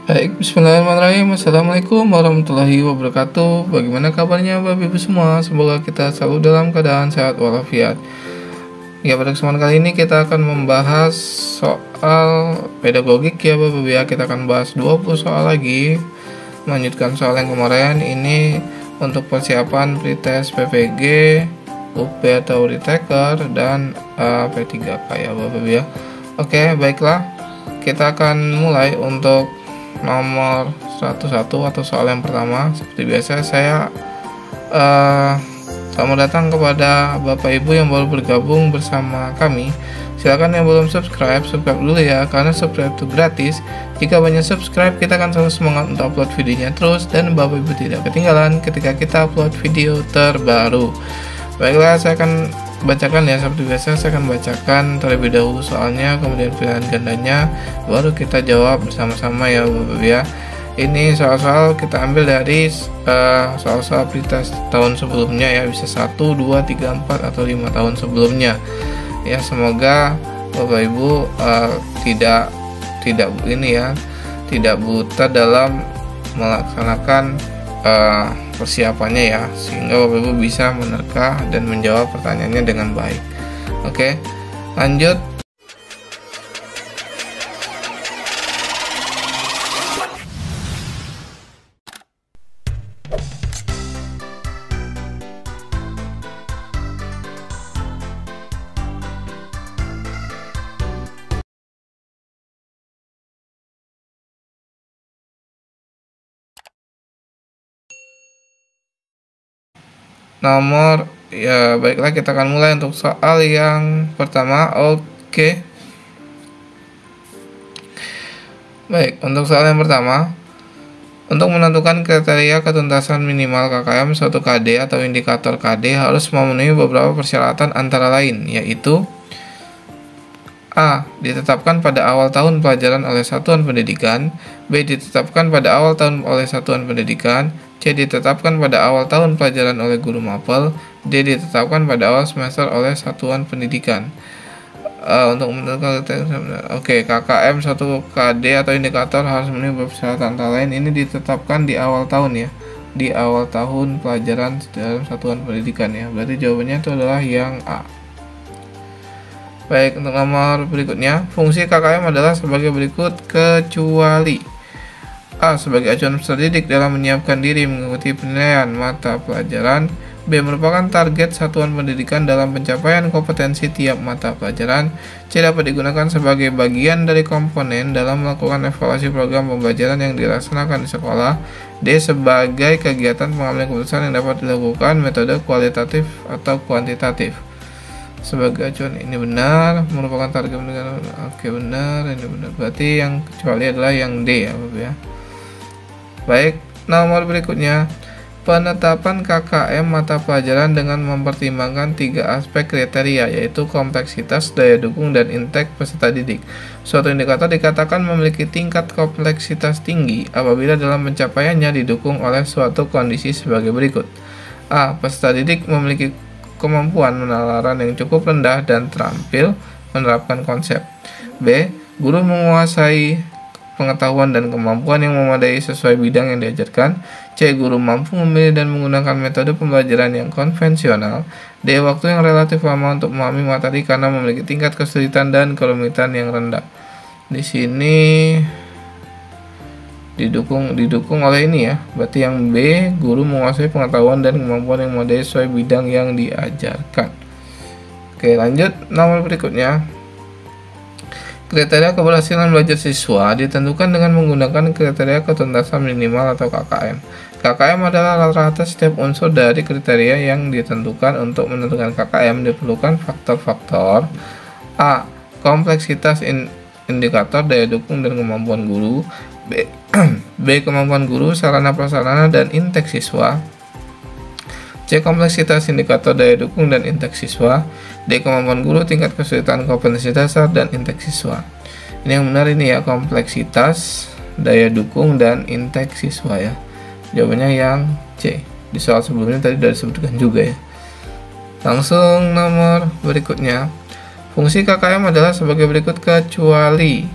Baik, bismillahirrahmanirrahim. Assalamualaikum warahmatullahi wabarakatuh. Bagaimana kabarnya Bapak Ibu semua? Semoga kita selalu dalam keadaan sehat walafiat. Ya, pada kesempatan kali ini kita akan membahas soal pedagogik ya Bapak Ibu ya. Kita akan bahas 20 soal lagi. Melanjutkan soal yang kemarin, ini untuk persiapan pretest PPG, UP atau Retaker, dan P3K ya Bapak Ibu ya. Oke, baiklah. Kita akan mulai untuk nomor 101 atau soal yang pertama. Seperti biasa selamat datang kepada Bapak Ibu yang baru bergabung bersama kami. Silakan yang belum subscribe dulu ya, karena subscribe itu gratis. Jika banyak subscribe, kita akan selalu semangat untuk upload videonya terus, dan Bapak Ibu tidak ketinggalan ketika kita upload video terbaru. Baiklah, saya akan bacakan ya, seperti biasa saya akan bacakan terlebih dahulu soalnya, kemudian pilihan gandanya, baru kita jawab bersama-sama ya Bapak ya. Ini soal-soal kita ambil dari soal-soal pretest tahun sebelumnya ya, bisa 1, 2, 3, 4 atau 5 tahun sebelumnya ya. Semoga Bapak Ibu tidak buta dalam melaksanakan persiapannya ya, sehingga Bapak Ibu bisa menerka dan menjawab pertanyaannya dengan baik. Oke, lanjut. Nomor ya, baiklah kita akan mulai untuk soal yang pertama. Oke. Baik, untuk soal yang pertama, untuk menentukan kriteria ketuntasan minimal KKM suatu KD atau indikator KD harus memenuhi beberapa persyaratan antara lain, yaitu A. Ditetapkan pada awal tahun pelajaran oleh satuan pendidikan. B. Ditetapkan pada awal tahun oleh satuan pendidikan. C. Ditetapkan pada awal tahun pelajaran oleh guru mapel. D. Ditetapkan pada awal semester oleh satuan pendidikan. Untuk menentukan KKM suatu KD atau indikator harus memenuhi beberapa persyaratan antara lain. Ini ditetapkan di awal tahun ya, di awal tahun pelajaran dalam satuan pendidikan ya. Berarti jawabannya itu adalah yang A. Baik, untuk nomor berikutnya, fungsi KKM adalah sebagai berikut kecuali A. Sebagai acuan peserta didik dalam menyiapkan diri mengikuti penilaian mata pelajaran. B. Merupakan target satuan pendidikan dalam pencapaian kompetensi tiap mata pelajaran. C. Dapat digunakan sebagai bagian dari komponen dalam melakukan evaluasi program pembelajaran yang dilaksanakan di sekolah. D. Sebagai kegiatan pengambilan keputusan yang dapat dilakukan metode kualitatif atau kuantitatif. Sebagai acuan, ini benar, merupakan target pendidikan. Oke, benar, ini benar. Berarti yang kecuali adalah yang D ya Bapak ya. Baik, nomor berikutnya, penetapan KKM mata pelajaran dengan mempertimbangkan 3 aspek kriteria, yaitu kompleksitas, daya dukung, dan intek peserta didik. Suatu indikator dikatakan memiliki tingkat kompleksitas tinggi apabila dalam pencapaiannya didukung oleh suatu kondisi sebagai berikut. A. Peserta didik memiliki kemampuan penalaran yang cukup rendah dan terampil menerapkan konsep. B. Guru menguasai pengetahuan dan kemampuan yang memadai sesuai bidang yang diajarkan. C. Guru mampu memilih dan menggunakan metode pembelajaran yang konvensional. D. Waktu yang relatif lama untuk memahami materi karena memiliki tingkat kesulitan dan kerumitan yang rendah. Di sini didukung oleh ini ya. Berarti yang B, guru menguasai pengetahuan dan kemampuan yang memadai sesuai bidang yang diajarkan. Oke, lanjut nomor berikutnya. Kriteria keberhasilan belajar siswa ditentukan dengan menggunakan kriteria ketuntasan minimal atau KKM. KKM adalah rata-rata setiap unsur dari kriteria yang ditentukan. Untuk menentukan KKM diperlukan faktor-faktor A. Kompleksitas indikator, daya dukung dan kemampuan guru. B. Kemampuan guru, sarana prasarana, dan intek siswa. C. Kompleksitas indikator, daya dukung, dan intek siswa. D. Kemampuan guru, tingkat kesulitan kompetensi dasar, dan intek siswa. Ini yang benar ini ya, kompleksitas, daya dukung, dan intek siswa ya. Jawabannya yang C. Di soal sebelumnya tadi sudah disebutkan juga ya. Langsung nomor berikutnya. Fungsi KKM adalah sebagai berikut kecuali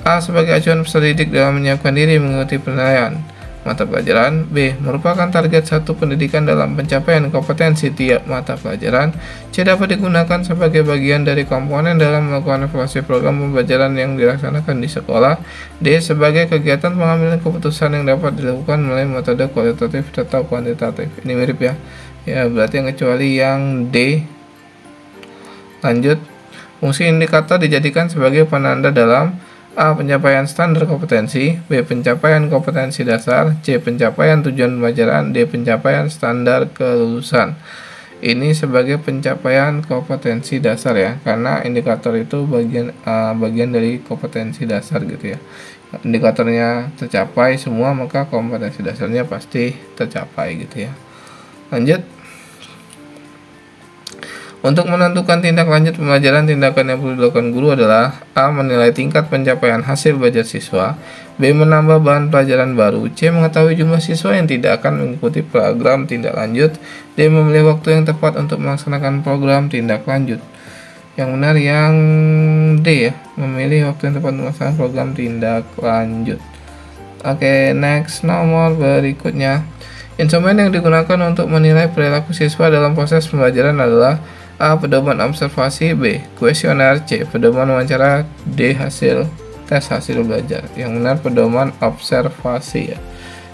A. Sebagai acuan peserta didik dalam menyiapkan diri mengikuti penilaian mata pelajaran. B. Merupakan target satu pendidikan dalam pencapaian kompetensi tiap mata pelajaran. C. Dapat digunakan sebagai bagian dari komponen dalam melakukan evaluasi program pembelajaran yang dilaksanakan di sekolah. D. Sebagai kegiatan pengambilan keputusan yang dapat dilakukan melalui metode kualitatif atau kuantitatif. Ini mirip ya. Ya, berarti yang kecuali yang D. Lanjut. Fungsi indikator dijadikan sebagai penanda dalam A. Pencapaian standar kompetensi. B. Pencapaian kompetensi dasar. C. Pencapaian tujuan pembelajaran. D. Pencapaian standar kelulusan. Ini sebagai pencapaian kompetensi dasar ya, karena indikator itu bagian dari kompetensi dasar gitu ya. Indikatornya tercapai semua, maka kompetensi dasarnya pasti tercapai gitu ya. Lanjut. Untuk menentukan tindak lanjut pembelajaran, tindakan yang perlu dilakukan guru adalah A. Menilai tingkat pencapaian hasil belajar siswa. B. Menambah bahan pelajaran baru. C. Mengetahui jumlah siswa yang tidak akan mengikuti program tindak lanjut. D. Memilih waktu yang tepat untuk melaksanakan program tindak lanjut. Yang benar yang D ya, memilih waktu yang tepat untuk melaksanakan program tindak lanjut. Oke, next, nomor berikutnya. Instrumen yang digunakan untuk menilai perilaku siswa dalam proses pembelajaran adalah A. Pedoman observasi. B. Kuesioner. C. Pedoman wawancara. D. Tes hasil belajar. Yang benar pedoman observasi ya,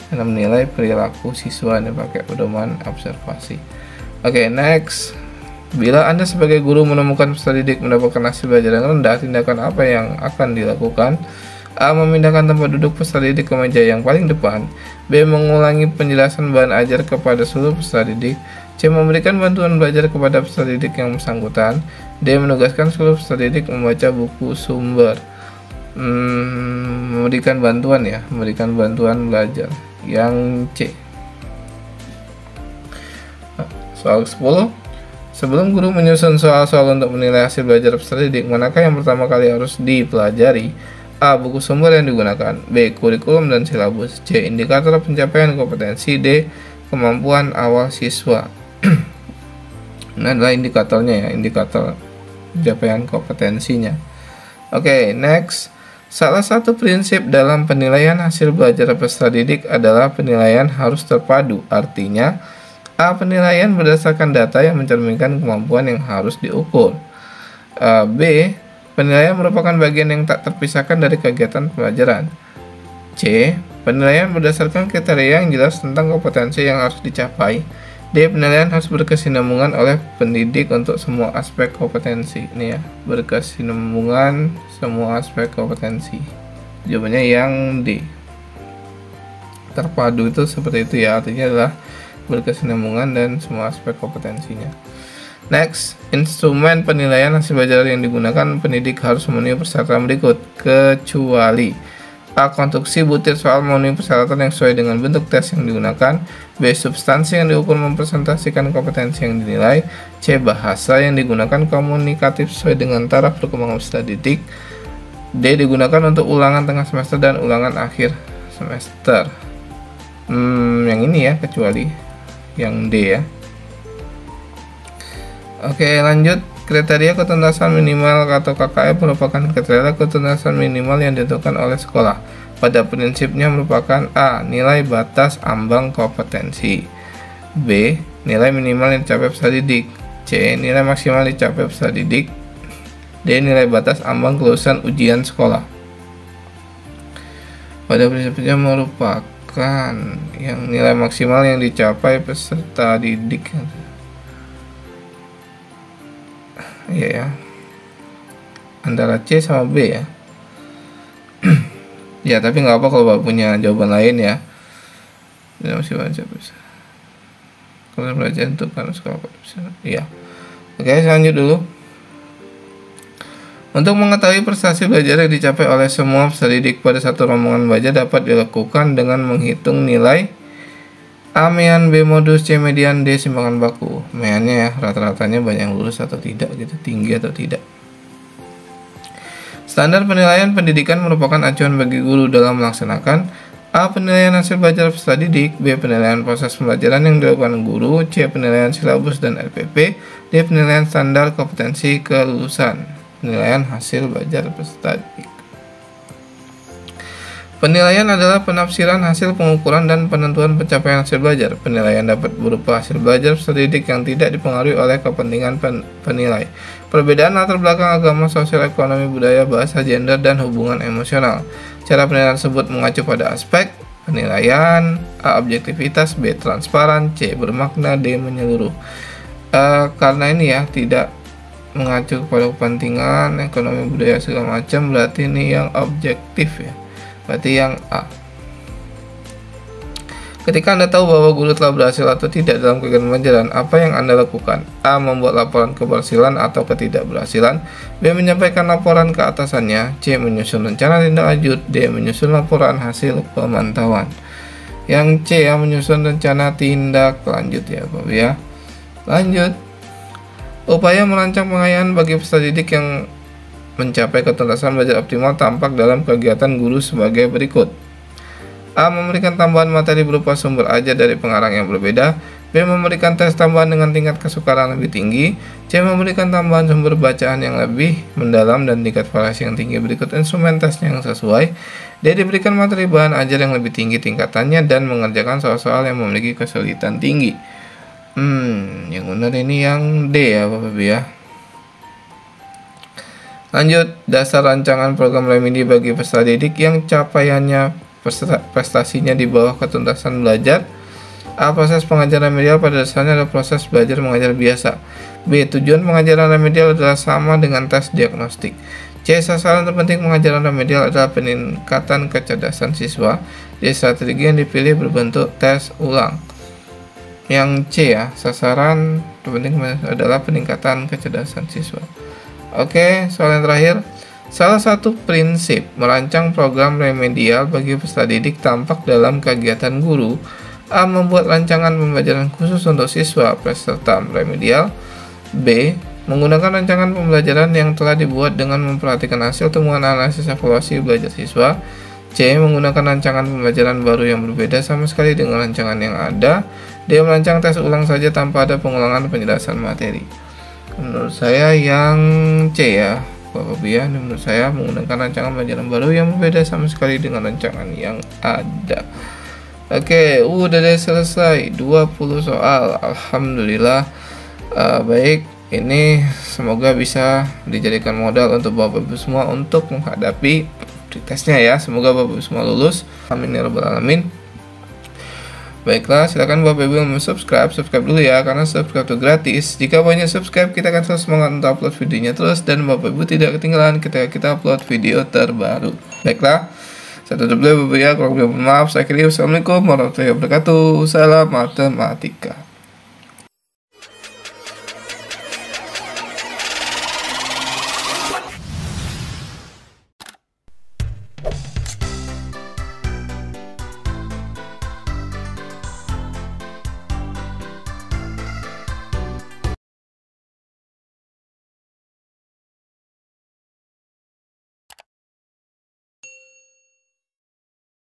karena menilai perilaku siswa ini pakai pedoman observasi. Oke, next. Bila Anda sebagai guru menemukan peserta didik mendapatkan hasil belajar yang rendah, tindakan apa yang akan dilakukan? A. Memindahkan tempat duduk peserta didik ke meja yang paling depan. B. Mengulangi penjelasan bahan ajar kepada seluruh peserta didik. C. Memberikan bantuan belajar kepada peserta didik yang bersangkutan. D. Menugaskan seluruh peserta didik membaca buku sumber. Memberikan bantuan ya, memberikan bantuan belajar. Yang C. Soal 10. Sebelum guru menyusun soal-soal untuk menilai hasil belajar peserta didik, manakah yang pertama kali harus dipelajari? A. Buku sumber yang digunakan. B. Kurikulum dan silabus. C. Indikator pencapaian kompetensi. D. Kemampuan awal siswa. Ini adalah indikatornya ya, indikator pencapaian kompetensinya. Oke, next. Salah satu prinsip dalam penilaian hasil belajar peserta didik adalah penilaian harus terpadu. Artinya, A. Penilaian berdasarkan data yang mencerminkan kemampuan yang harus diukur. B. Penilaian merupakan bagian yang tak terpisahkan dari kegiatan pembelajaran. C. Penilaian berdasarkan kriteria yang jelas tentang kompetensi yang harus dicapai. D. Penilaian harus berkesinambungan oleh pendidik untuk semua aspek kompetensi. Ini ya, berkesinambungan semua aspek kompetensi. Jawabannya yang D. Terpadu itu seperti itu ya, artinya adalah berkesinambungan dan semua aspek kompetensinya. Next, instrumen penilaian hasil belajar yang digunakan pendidik harus memenuhi persyaratan berikut, kecuali A. Konstruksi butir soal memenuhi persyaratan yang sesuai dengan bentuk tes yang digunakan. B. Substansi yang diukur mempresentasikan kompetensi yang dinilai. C. Bahasa yang digunakan komunikatif sesuai dengan taraf perkembangan peserta didik. D. Digunakan untuk ulangan tengah semester dan ulangan akhir semester. Yang ini ya, kecuali yang D ya. Oke, lanjut. Kriteria ketuntasan minimal atau KKM merupakan kriteria ketuntasan minimal yang ditentukan oleh sekolah. Pada prinsipnya merupakan A. Nilai batas ambang kompetensi. B. Nilai minimal yang dicapai peserta didik. C. Nilai maksimal dicapai peserta didik. D. Nilai batas ambang kelulusan ujian sekolah. Pada prinsipnya merupakan yang nilai maksimal yang dicapai peserta didik. Iya ya, antara C sama B ya. Ya, tapi nggak apa kalau Bapak punya jawaban lain ya. Ini masih baca bisa. Kalau belajar untuk kan sekolah bisa. Iya. Oke, lanjut dulu. Untuk mengetahui prestasi belajar yang dicapai oleh semua peserta didik pada satu rombongan belajar dapat dilakukan dengan menghitung nilai A mean, B modus, C median, D simpangan baku. Meannya ya, rata-ratanya banyak yang lulus atau tidak gitu, tinggi atau tidak. Standar penilaian pendidikan merupakan acuan bagi guru dalam melaksanakan A. Penilaian hasil belajar peserta didik. B. Penilaian proses pembelajaran yang dilakukan guru. C. Penilaian silabus dan LPP. D. Penilaian standar kompetensi kelulusan. Penilaian hasil belajar peserta didik. Penilaian adalah penafsiran hasil pengukuran dan penentuan pencapaian hasil belajar. Penilaian dapat berupa hasil belajar peserta didik yang tidak dipengaruhi oleh kepentingan penilai. Perbedaan latar belakang agama, sosial, ekonomi, budaya, bahasa, gender, dan hubungan emosional. Cara penilaian tersebut mengacu pada aspek penilaian: A. Objektivitas, B. Transparan, C. Bermakna, D. Menyeluruh. Karena ini ya tidak mengacu kepada kepentingan ekonomi, budaya, segala macam, berarti ini yang objektif ya. Berarti yang A. Ketika Anda tahu bahwa guru telah berhasil atau tidak dalam kegiatan pembelajaran, apa yang Anda lakukan? A. Membuat laporan keberhasilan atau ketidakberhasilan. B. Menyampaikan laporan ke atasannya. C. Menyusun rencana tindak lanjut. D. Menyusun laporan hasil pemantauan. Yang C ya, menyusun rencana tindak lanjut ya Bapak ya. Lanjut. Upaya merancang pengayaan bagi peserta didik yang mencapai ketuntasan belajar optimal tampak dalam kegiatan guru sebagai berikut. A. Memberikan tambahan materi berupa sumber ajar dari pengarang yang berbeda. B. Memberikan tes tambahan dengan tingkat kesukaran lebih tinggi. C. Memberikan tambahan sumber bacaan yang lebih mendalam dan tingkat variasi yang tinggi berikut instrumen tesnya yang sesuai. D. Diberikan materi bahan ajar yang lebih tinggi tingkatannya dan mengerjakan soal-soal yang memiliki kesulitan tinggi. Yang benar ini yang D ya Bapak Ibu ya. Lanjut, dasar rancangan program remedi bagi peserta didik yang capaiannya prestasinya di bawah ketuntasan belajar. A. Proses pengajaran remedial pada dasarnya adalah proses belajar mengajar biasa. B. Tujuan pengajaran remedial adalah sama dengan tes diagnostik. C. Sasaran terpenting pengajaran remedial adalah peningkatan kecerdasan siswa. D. Strategi yang dipilih berbentuk tes ulang. Yang C ya, sasaran terpenting adalah peningkatan kecerdasan siswa. Oke, soal yang terakhir. Salah satu prinsip merancang program remedial bagi peserta didik tampak dalam kegiatan guru. A. Membuat rancangan pembelajaran khusus untuk siswa peserta remedial. B. Menggunakan rancangan pembelajaran yang telah dibuat dengan memperhatikan hasil temuan analisis evaluasi belajar siswa. C. Menggunakan rancangan pembelajaran baru yang berbeda sama sekali dengan rancangan yang ada. D. Merancang tes ulang saja tanpa ada pengulangan penjelasan materi. Menurut saya yang C ya Bapak Ibu ya. Menurut saya menggunakan rancangan pembelajaran baru yang berbeda sama sekali dengan rancangan yang ada. Oke, udah deh selesai 20 soal. Alhamdulillah. Baik, ini semoga bisa dijadikan modal untuk Bapak Ibu semua untuk menghadapi tesnya ya. Semoga Bapak Ibu semua lulus. Amin ya rabbal alamin. Baiklah, silakan Bapak Ibu yang subscribe dulu ya, karena subscribe itu gratis. Jika banyak subscribe, kita akan selalu semangat untuk upload videonya terus, dan Bapak Ibu tidak ketinggalan ketika kita upload video terbaru. Baiklah, saya tutup dulu Bapak Ibu ya, kurang lebih maaf. Saya kira wassalamualaikum warahmatullahi wabarakatuh. Salam matematika.